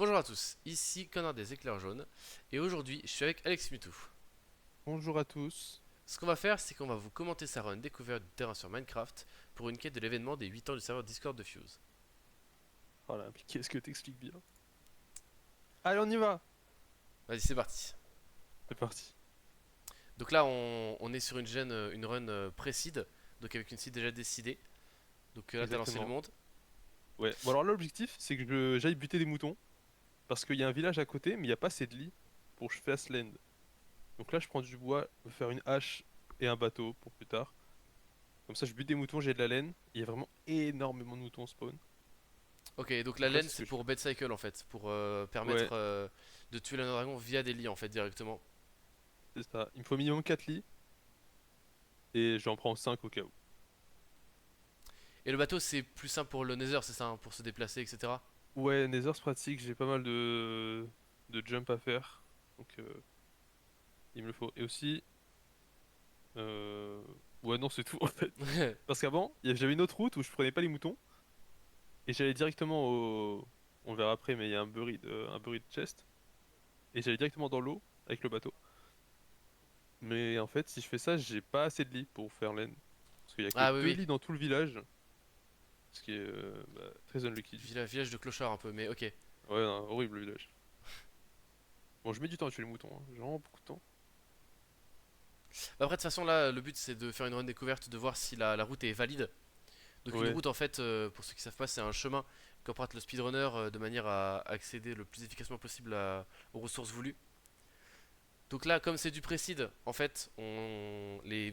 Bonjour à tous, ici Connor des Éclairs Jaunes, et aujourd'hui je suis avec Alex Mutou. Bonjour à tous. Ce qu'on va faire, c'est qu'on va vous commenter sa run découverte du terrain sur Minecraft pour une quête de l'événement des 8 ans du serveur Discord de Fuse. Oh là, mais qu'est-ce que t'expliques bien? Allez, on y va! Vas-y, c'est parti. C'est parti. Donc là, on est sur une run pré-seed, donc avec une seed déjà décidée. Donc là, t'as lancé le Exactement. monde. Ouais. Bon, alors là, l'objectif, c'est que j'aille buter des moutons. Parce qu'il y a un village à côté, mais il n'y a pas assez de lits pour que je fasse land. Donc là, je prends du bois, faire une hache et un bateau pour plus tard. Comme ça, je bute des moutons, j'ai de la laine. Il y a vraiment énormément de moutons au spawn. Ok, donc la Donc là, laine c'est ce c'est que je pour fais. bed cycle en fait, pour Ouais, permettre de tuer le dragon via des lits en fait directement. c'est ça. Il me faut minimum 4 lits. Et j'en prends 5 au cas où. Et le bateau c'est plus simple pour le nether, c'est ça, hein, pour se déplacer, etc. Ouais, Nether, c'est pratique. J'ai pas mal de jump à faire. Donc, il me le faut. Et aussi. Euh... Ouais, non, c'est tout en fait. Parce qu'avant, j'avais une autre route où je prenais pas les moutons et j'allais directement au. On verra après, mais il y a un buried chest et j'allais directement dans l'eau avec le bateau. Mais en fait, si je fais ça, j'ai pas assez de lits pour faire laine. Parce qu'il y a que Ah oui, deux oui. lits dans tout le village, ce qui est très unlucky du coup. Village de clochard un peu, mais ok. Ouais, non, horrible le village. Bon, je mets du temps à tuer les moutons, hein. J'ai vraiment beaucoup de temps. Après, de toute façon, là, le but c'est de faire une run découverte, de voir si la route est valide. Donc, une Ouais, route, en fait, pour ceux qui savent pas, c'est un chemin qu'emprunte le speedrunner de manière à accéder le plus efficacement possible aux ressources voulues. Donc, là, comme c'est du précide, en fait, les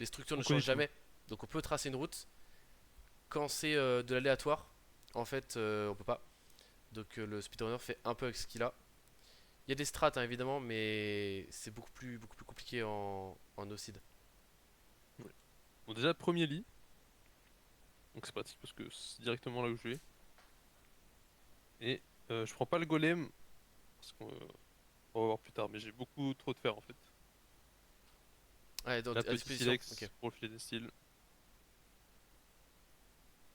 structures ne on changent connaît tout. jamais. Donc, on peut tracer une route. Quand c'est de l'aléatoire, en fait, on peut pas. Donc, le speedrunner fait un peu avec ce qu'il a. Il y a des strats, hein, évidemment, mais c'est beaucoup plus compliqué en no seed. Ouais. Bon, déjà, premier lit, donc c'est pratique parce que c'est directement là où je vais. Et je prends pas le golem parce qu'on on va voir plus tard, mais j'ai beaucoup trop de fer en fait. Ouais, La à petite disposition. Ok. silex pour le filet des styles.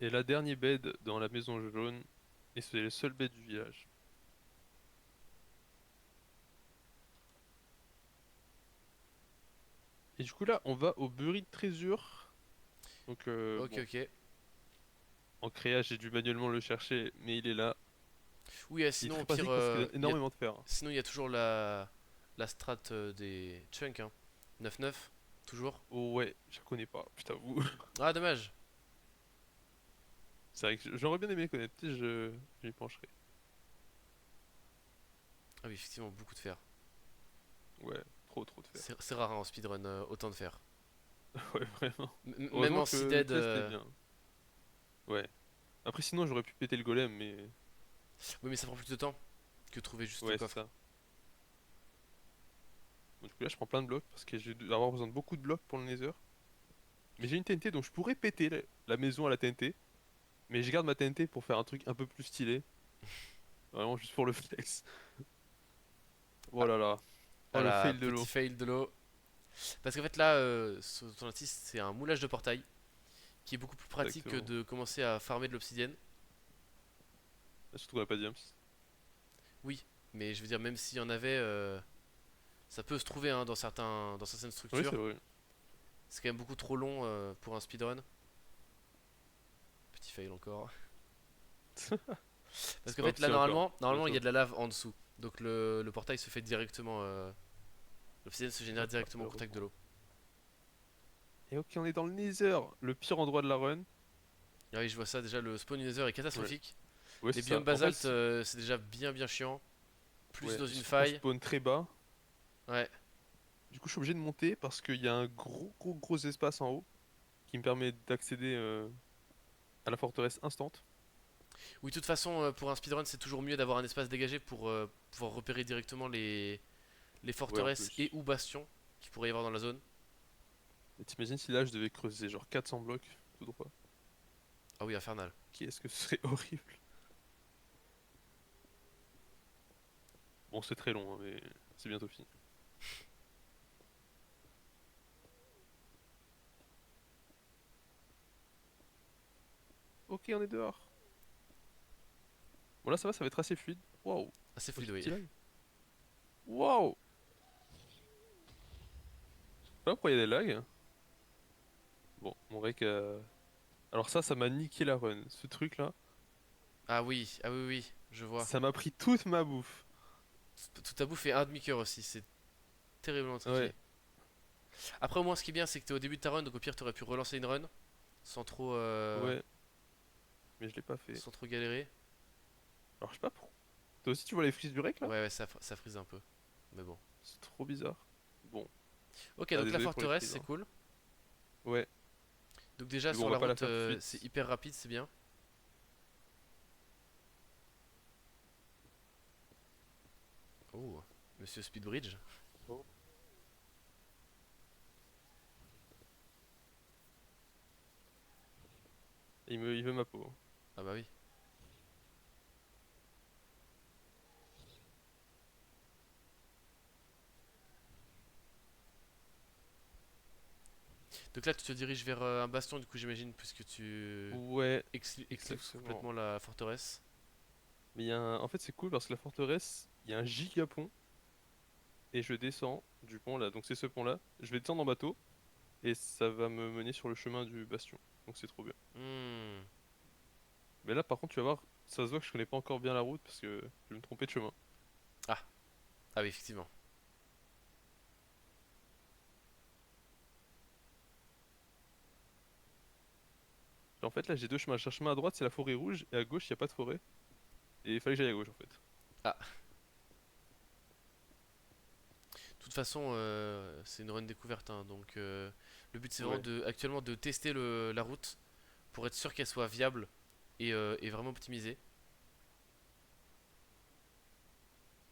Et la dernière bed dans la maison jaune. Et c'est le seul bed du village. Et du coup là, on va au buried de trésor. Donc Ok, bon, ok. en créa, j'ai dû manuellement le chercher, mais il est là. Oui, Il est sinon, au très pire, pratique parce qu'il donne énormément de fer, hein. sinon, il y a toujours la strat des chunks, hein. 9-9, toujours. Oh ouais, je la connais pas, je t'avoue. Ah, dommage. C'est vrai que j'aurais bien aimé connaître, peut-être je m'y pencherai. Ah oui, effectivement, beaucoup de fer. Ouais, trop de fer. C'est rare hein, en speedrun, autant de fer. Ouais, vraiment. Même Heureusement en que le seeded. chest est bien. Ouais. Après sinon j'aurais pu péter le golem, mais Oui, mais ça prend plus de temps que trouver juste le ouais, c'est coffre. ça. Bon, du coup là je prends plein de blocs parce que je vais avoir besoin de beaucoup de blocs pour le nether. Mais j'ai une TNT donc je pourrais péter la maison à la TNT. Mais je garde ma TNT pour faire un truc un peu plus stylé. Vraiment juste pour le flex. Oh Ah, là là. Oh le voilà, fail de petit l'eau. fail de l'eau. Parce qu'en fait, là, sur ton artiste, c'est un moulage de portail qui est beaucoup plus pratique que Exactement. de commencer à farmer de l'obsidienne. Là, surtout qu'on a pas de diams. Oui, mais je veux dire, même s'il y en avait, ça peut se trouver hein, dans certaines Oui c'est structures. vrai. C'est quand même beaucoup trop long pour un speedrun. Petit fail encore. Parce C'est qu'en pas fait là petit encore. normalement il y a Bientôt. de la lave en dessous. Donc le portail se fait directement. L'obsidienne se génère D'accord, directement au contact de heureusement. l'eau. Et ok on est dans le nether. Le pire endroit de la run. Ah oui je vois ça déjà le spawn du nether est Ouais. catastrophique. Ouais Les c'est ça. biomes En fait, basalte c'est déjà bien chiant. Plus ouais, dans une surtout qu'on faille. spawn très bas. Ouais. Du coup, je suis obligé de monter parce qu'il y a un gros espace en haut qui me permet d'accéder à la forteresse instant. Oui de toute façon pour un speedrun c'est toujours mieux d'avoir un espace dégagé pour pouvoir repérer directement les Ouais, en forteresses et plus. ou bastions qu'il pourrait y avoir dans la zone. Et t'imagines si là, je devais creuser genre 400 blocs tout droit. Ah oui infernal. Qu'est-ce que ce serait horrible. Bon, c'est très long, hein, mais c'est bientôt fini. Ok, on est dehors. Bon là ça va, ça va être assez fluide. Waouh, Assez oh, fluide, ce oui. petit lag. Waouh! Je sais pas pourquoi il y a des lags. Bon, mon rec. Alors ça m'a niqué la run. Ce truc là, Ah oui, ah oui, oui, je vois. ça m'a pris toute ma bouffe. Tout à bout fait un demi-cœur aussi, c'est terriblement Ouais, triqué. Après, au moins, ce qui est bien, c'est que t'es au début de ta run, donc au pire, t'aurais pu relancer une run sans trop, ouais, mais je l'ai pas fait. sans trop galérer. Alors je sais pas pourquoi. Toi aussi tu vois les frises du rec là? Ouais, ouais, ça frise un peu. Mais bon. C'est trop bizarre. Bon, Ok, ah donc la désolé pour les forteresse, frises, c'est hein. cool. Ouais, Donc déjà, mais bon, sur on la va pas la route, faire tout de c'est suite. hyper rapide, c'est bien. Oh, Monsieur Speedbridge. Oh. Il veut ma peau. Ah bah oui. Donc là, tu te diriges vers un bastion, du coup, j'imagine, puisque tu Ouais, éclipses exactement. complètement la forteresse. Mais il y a en fait, c'est cool parce que la forteresse, il y a un giga pont et je descends du pont là. Donc c'est ce pont là. Je vais descendre en bateau et ça va me mener sur le chemin du bastion. Donc c'est trop bien. Hmm. Mais là, par contre, tu vas voir, ça se voit que je connais pas encore bien la route parce que je vais me tromper de chemin. Ah, ah oui, effectivement. En fait, là, j'ai deux chemins. J'ai un chemin à droite, c'est la forêt rouge, et à gauche, il y a pas de forêt. Et il fallait que j'aille à gauche en fait. Ah, de toute façon, c'est une run découverte, hein, donc le but c'est vraiment Ouais. de, actuellement de tester la route pour être sûr qu'elle soit viable et vraiment optimisée.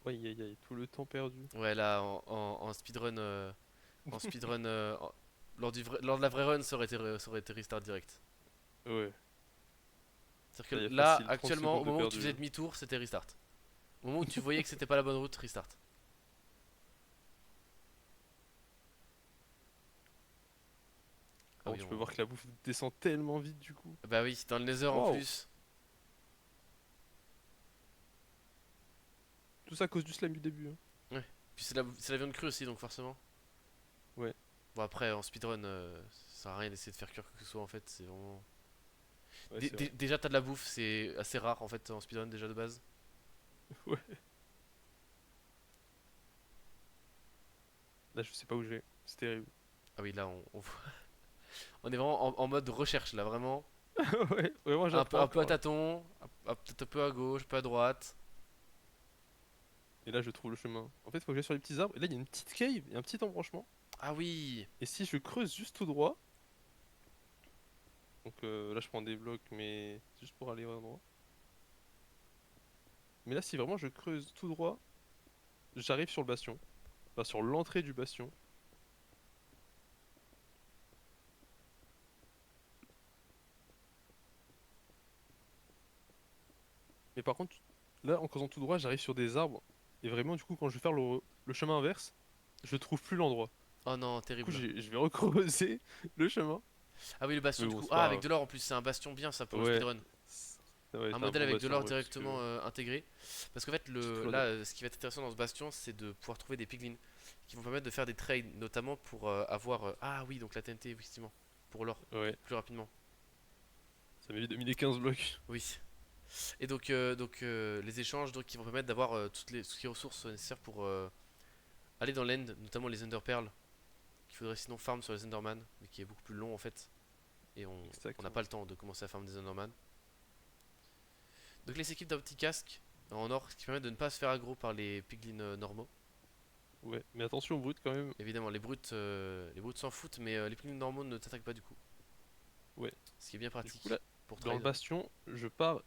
Aïe aïe aïe, tout le temps perdu. Ouais, là, en speedrun, en speedrun lors de la vraie run, ça aurait été restart direct. Ouais. C'est-à-dire Là, il y a que là, facile 30 actuellement, secondes au de moment où tu perdu, faisais hein. demi-tour, c'était restart. Au moment où tu voyais que c'était pas la bonne route, restart. Ah Bon, oui, tu peux voir que la bouffe descend tellement vite du coup. bah oui, dans le Nether en Waouh! plus. Tout ça à cause du slime du début, hein. Ouais. Puis c'est la viande crue aussi, donc forcément. Ouais, Bon après, en speedrun, ça sert à rien d'essayer de faire cuire quoi que ce soit en fait, c'est vraiment... ouais, c'est vrai. Déjà t'as de la bouffe, c'est assez rare en fait en speedrun déjà de base. Ouais. Là, je sais pas où je vais. C'est terrible. Ah oui, là on est vraiment en mode recherche là, vraiment. Ouais, vraiment, j'apprends Un peu à encore là. tâtons, peut-être un peu à gauche, un peu à droite. Et là, je trouve le chemin. En fait, il faut que j'aille sur les petits arbres. Et là, il y a une petite cave, il y a un petit embranchement. Ah oui! Et si je creuse juste tout droit, donc là, je prends des blocs, mais c'est juste pour aller au endroit. Mais là, si vraiment je creuse tout droit, j'arrive sur le bastion. Enfin, sur l'entrée du bastion. Mais par contre, là, en creusant tout droit, j'arrive sur des arbres. Et vraiment, du coup, quand je vais faire le chemin inverse, je trouve plus l'endroit. Oh non, Du coup, terrible. je vais recreuser le chemin. Ah oui, le bastion Mais du bon, coup. c'est Ah, pas avec grave. de l'or en plus, c'est un bastion bien ça pour le Ouais, speedrun. ouais, Un c'est un modèle bon avec de bastion en l'or vrai, parce directement que intégré. Parce qu'en fait, c'est tout là, l'odeur. ce qui va être intéressant dans ce bastion, c'est de pouvoir trouver des piglins qui vont permettre de faire des trades, notamment pour avoir. Ah oui, donc la TNT, effectivement, pour l'or, Ouais, plus rapidement. ça m'évite de miner 15 blocs. Oui. Et donc, les échanges donc, qui vont permettre d'avoir toutes les ressources nécessaires pour aller dans l'end, notamment les Ender Pearls, qu'il faudrait sinon farm sur les Enderman, mais qui est beaucoup plus long en fait. Et on n'a pas Exactement. le temps de commencer à farm des Enderman. Donc les équipes d'un petit casque en or, ce qui permet de ne pas se faire aggro par les piglins normaux. Ouais, mais attention brut quand même. Évidemment, les brutes s'en foutent, mais les piglins normaux ne t'attaquent pas du coup. Ouais. Ce qui est bien Du coup, là, pratique pour dans le trade. bastion, je pars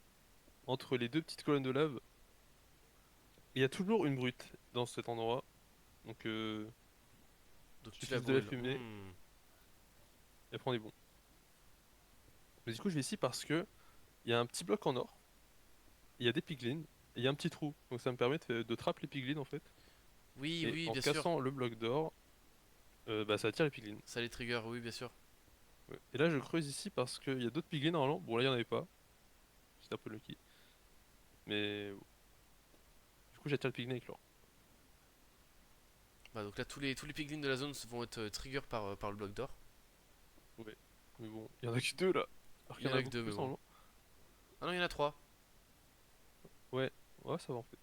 entre les deux petites colonnes de lave. Il y a toujours une brute dans cet endroit. Donc, Donc tu la suffit de la brûles. fumer Hmm. et après on est bon. Mais du coup, je vais ici parce que il y a un petit bloc en or. Il y a des piglins. Et il y a un petit trou. Donc, ça me permet de trap les piglins en fait. Oui, Et oui, en bien sûr. cassant le bloc d'or, bah, ça attire les piglins. Ça les trigger, oui, bien sûr. Ouais. Et là, je creuse ici parce qu'il y a d'autres piglins normalement. Bon, là, il n'y en avait pas. C'est un peu lucky. Mais du coup, j'attire le piglin avec l'or. Bah, donc là, tous les piglins de la zone vont être trigger par le bloc d'or. Ouais. Mais bon, il y en a que deux là. Alors Il qu'il y y en en a a que beaucoup deux, mais plus bon. normalement. Ah non, il y en a trois. Ouais, ouais, ça va en fait.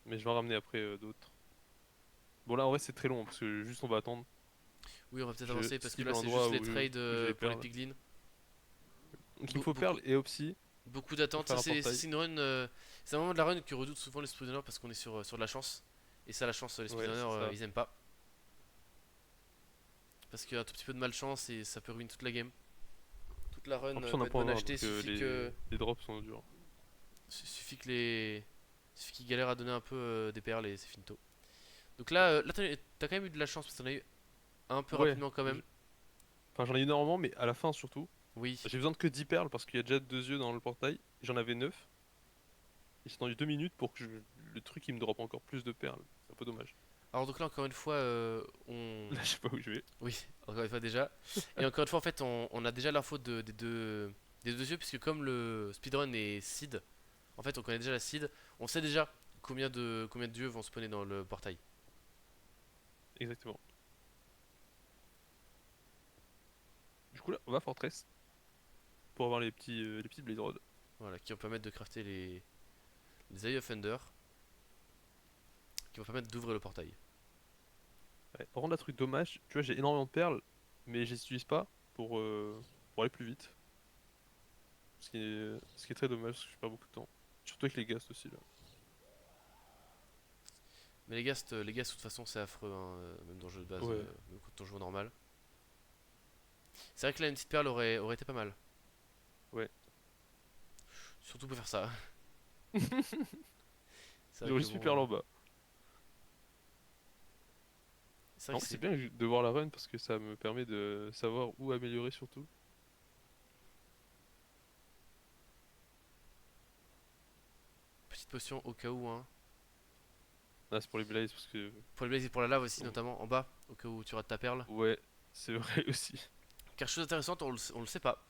Mais je vais en ramener après d'autres. Bon, là en vrai, c'est très long parce que juste on va attendre. Oui, on va peut-être Je avancer parce que skip là, c'est juste l'endroit les où trades j'ai les pour les perles. piglins. Donc il me faut Beaucoup, perles et opsy beaucoup pour d'attentes. Ça, faire un c'est portail. une run. C'est un moment de la run que redoutent souvent les speedrunners parce qu'on est sur de la chance. Et ça, la chance, les Ouais, speedrunners, c'est ça. ils aiment pas. Parce qu'il y a un tout petit peu de malchance et ça peut ruiner toute la game. Toute la run En plus, on a peut un être point bonne à 20 acheter, donc les drops sont durs. suffit que les. Suffit qu'ils galèrent à donner un peu des perles et c'est finito. Donc là, t'as quand même eu de la chance parce que t'en as eu un peu Ouais, rapidement quand même. enfin j'en ai eu énormément, mais à la fin surtout. Oui. J'ai besoin de que 10 perles parce qu'il y a déjà deux yeux dans le portail. J'en avais 9. Et j'ai attendu 2 minutes pour que le truc il me drop encore plus de perles. C'est un peu dommage. Alors donc là, encore une fois, on. Là, je sais pas où je vais. Oui, encore une fois déjà. Et encore une fois, en fait, on a déjà l'info des deux yeux, puisque comme le speedrun est seed, en fait, on connaît déjà la seed, on sait déjà combien de dieux vont spawner dans le portail. Exactement. Du coup là, on va à Fortress pour avoir les petites Blaze Rods. Voilà, qui vont permettre de crafter les Eye of Thunder, qui vont permettre d'ouvrir le portail. Ouais. Par contre, là, truc dommage, tu vois, j'ai énormément de perles, mais je les utilise pas pour aller plus vite. Ce qui est très dommage parce que je perds beaucoup de temps. Surtout avec les ghasts aussi là. Mais les ghasts, de toute façon, c'est affreux, hein, même dans le jeu de base, Ouais. même quand on joue au normal. C'est vrai que là, une petite perle aurait été pas mal. Ouais. Surtout pour faire ça. C'est vrai J'aurais que juste mis bon. perles en bas. C'est vrai En que vrai, c'est c'est. bien de voir la run parce que ça me permet de savoir où améliorer surtout. Petite potion au cas où, hein. Là, c'est pour les Blaze parce que. Pour les blaze et pour la lave aussi, Bon, notamment en bas, au cas où tu rates ta perle. ouais, c'est vrai aussi. Quelque chose d'intéressant, on le sait pas.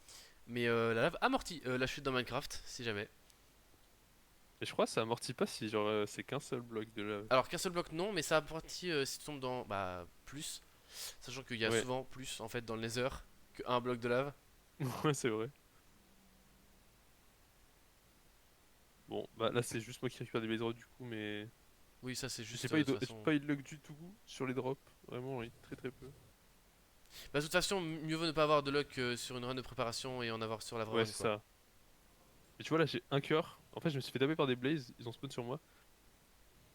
Mais la lave amortit la chute dans Minecraft, si jamais. Et je crois que ça amortit pas si genre c'est qu'un seul bloc de lave. Alors qu'un seul bloc, non, mais ça amortit si tu tombes dans bah, plus. Sachant qu'il y a Ouais, souvent plus en fait dans le Nether qu'un bloc de lave. ouais, c'est vrai. Bon, bah là, c'est juste moi qui récupère des Blaze Rods du coup, mais. Oui, ça c'est J'ai juste pas eu de toute j'ai façon. pas eu de luck du tout sur les drops. Vraiment, oui, très très peu. Bah, de toute façon, mieux vaut ne pas avoir de luck sur une run de préparation et en avoir sur la vraie Ouais, run c'est quoi. ça. Et tu vois, là, j'ai un cœur. En fait, je me suis fait taper par des Blaze, ils ont spawn sur moi.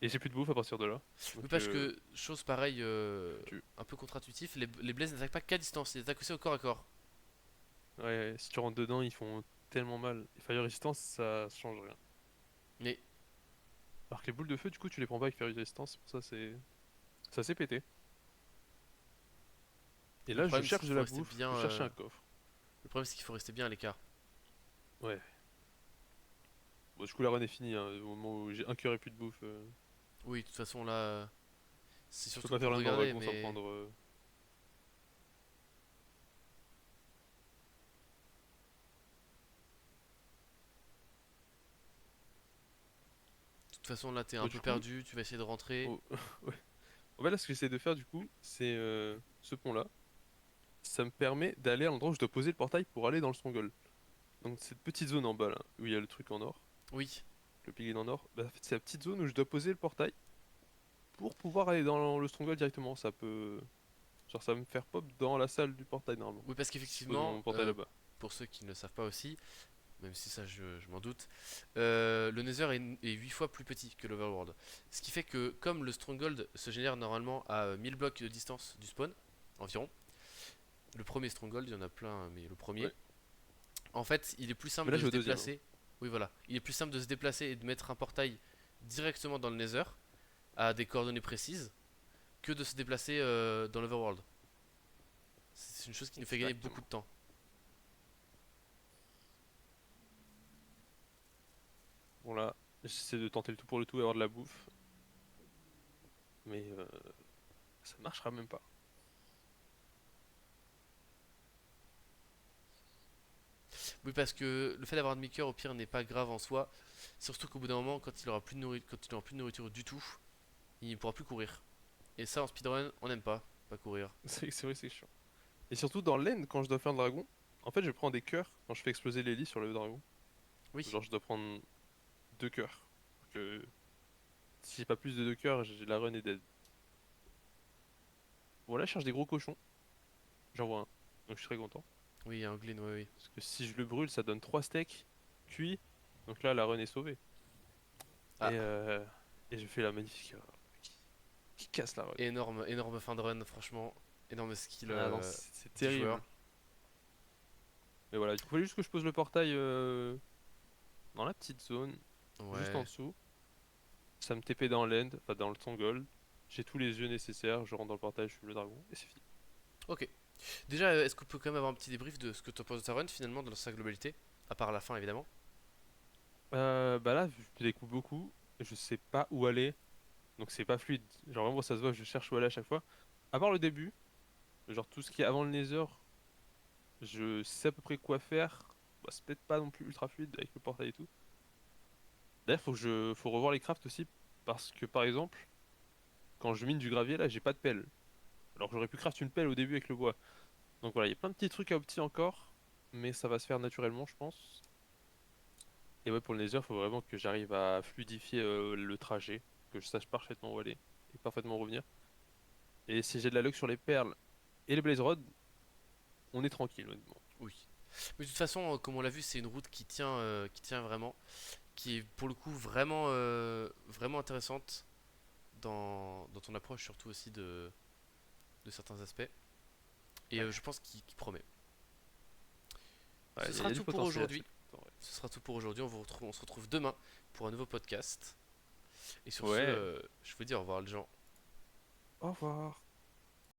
Et j'ai plus de bouffe à partir de là. Oui, Donc, parce que, chose pareille, ça tue. un peu contre-intuitif, les blazes n'attaquent pas qu'à distance, ils attaquent aussi au corps à corps. Ouais, ouais, si tu rentres dedans, ils font tellement mal. Et Fire Resistance, ça change rien. Mais Alors que les boules de feu, du coup, tu les prends pas avec Fire Resistance, pour ça, c'est assez pété. Et le là, je problème c'est cherche qu'il de faut la rester bouffe, bien. je cherche un coffre. Le problème c'est qu'il faut rester bien à l'écart. Ouais. Bon, du coup, la run est finie, hein, au moment où j'ai un cœur et plus de bouffe. Oui, de toute façon là, c'est Je peux surtout pas pour faire le regarder, dragon sans mais prendre. de toute façon là t'es un Bon, peu du coup, perdu, tu vas essayer de rentrer. oh, ouais. En fait, là, ce que j'essaie de faire, du coup, c'est ce pont-là. Ça me permet d'aller à l'endroit où je dois poser le portail pour aller dans le Stronghold. Donc, cette petite zone en bas, là, où il y a le truc en or, Oui, le pilier en or, bah, en fait, c'est la petite zone où je dois poser le portail pour pouvoir aller dans le Stronghold directement. Ça peut. Genre, ça va me faire pop dans la salle du portail, normalement. oui parce Si je pose qu'effectivement, mon portail là-bas. pour ceux qui ne le savent pas aussi, même si ça je m'en doute, le Nether est 8 fois plus petit que l'Overworld. Ce qui fait que comme le Stronghold se génère normalement à 1000 blocs de distance du spawn, environ, le premier Stronghold, il y en a plein, mais le premier, Ouais. en fait, il est plus Mais simple là, de je se vais au deuxième, hein. déplacer. Oui, voilà. Il est plus simple de se déplacer et de mettre un portail directement dans le Nether à des coordonnées précises que de se déplacer dans l'Overworld. C'est une chose qui nous fait gagner beaucoup Exactement. de temps. Bon, là, j'essaie de tenter le tout pour le tout et avoir de la bouffe. Mais ça marchera même pas. Oui, parce que le fait d'avoir un demi-cœur au pire n'est pas grave en soi. Surtout qu'au bout d'un moment, quand il aura plus de quand il aura plus de nourriture du tout, il ne pourra plus courir. Et ça en speedrun, on n'aime pas courir. C'est vrai, c'est chiant. Et surtout dans l'end, quand je dois faire le dragon, en fait, je prends des cœurs quand je fais exploser les lits sur le dragon. Oui. Genre, je dois prendre 2 cœurs. Donc, si j'ai pas plus de 2 cœurs, la run est dead. Bon, là, je cherche des gros cochons. J'en vois un. Donc, je suis très content. Oui, un glin, oui, oui. Parce que si je le brûle, ça donne 3 steaks cuits. Donc là, la run est sauvée. Ah, Et, euh, et je fais la magnifique erreur qui casse la run. énorme fin de run, franchement. Énorme skill Ah non, c'est du joueur. terrible. Mais voilà, du coup, il fallait juste que je pose le portail dans la petite zone, juste en Ouais. dessous. Ça me TP dans l'end, enfin dans le Tangold. J'ai tous les yeux nécessaires, je rentre dans le portail, je fume le dragon, et c'est fini. Ok. Déjà, est-ce qu'on peut quand même avoir un petit débrief de ce que tu penses de ta run finalement dans sa globalité? À part la fin évidemment. Bah là, je découvre beaucoup, je sais pas où aller, donc c'est pas fluide. Genre vraiment, ça se voit, je cherche où aller à chaque fois. À part le début, genre tout ce qui est avant le Nether, je sais à peu près quoi faire. Bah, c'est peut-être pas non plus ultra fluide avec le portail et tout. D'ailleurs, faut revoir les crafts aussi, parce que par exemple, quand je mine du gravier, là, j'ai pas de pelle. Alors que j'aurais pu craft une pelle au début avec le bois. Donc voilà, il y a plein de petits trucs à opti encore, mais ça va se faire naturellement, je pense. Et ouais, pour le Nether, il faut vraiment que j'arrive à fluidifier le trajet, que je sache parfaitement où aller et parfaitement revenir. Et si j'ai de la luck sur les perles et les blaze rods, on est tranquille, honnêtement. Oui. Mais de toute façon, comme on l'a vu, c'est une route qui tient vraiment, qui est pour le coup vraiment intéressante dans ton approche, surtout aussi de certains aspects. Et Ouais, je pense qu'il promet. ouais, Ce il y sera a du tout pour potentiel à aujourd'hui. cette route, en vrai. Ce sera tout pour aujourd'hui. On se retrouve demain pour un nouveau podcast. Et sur ce, Ouais, je vous dis au revoir les gens. au revoir.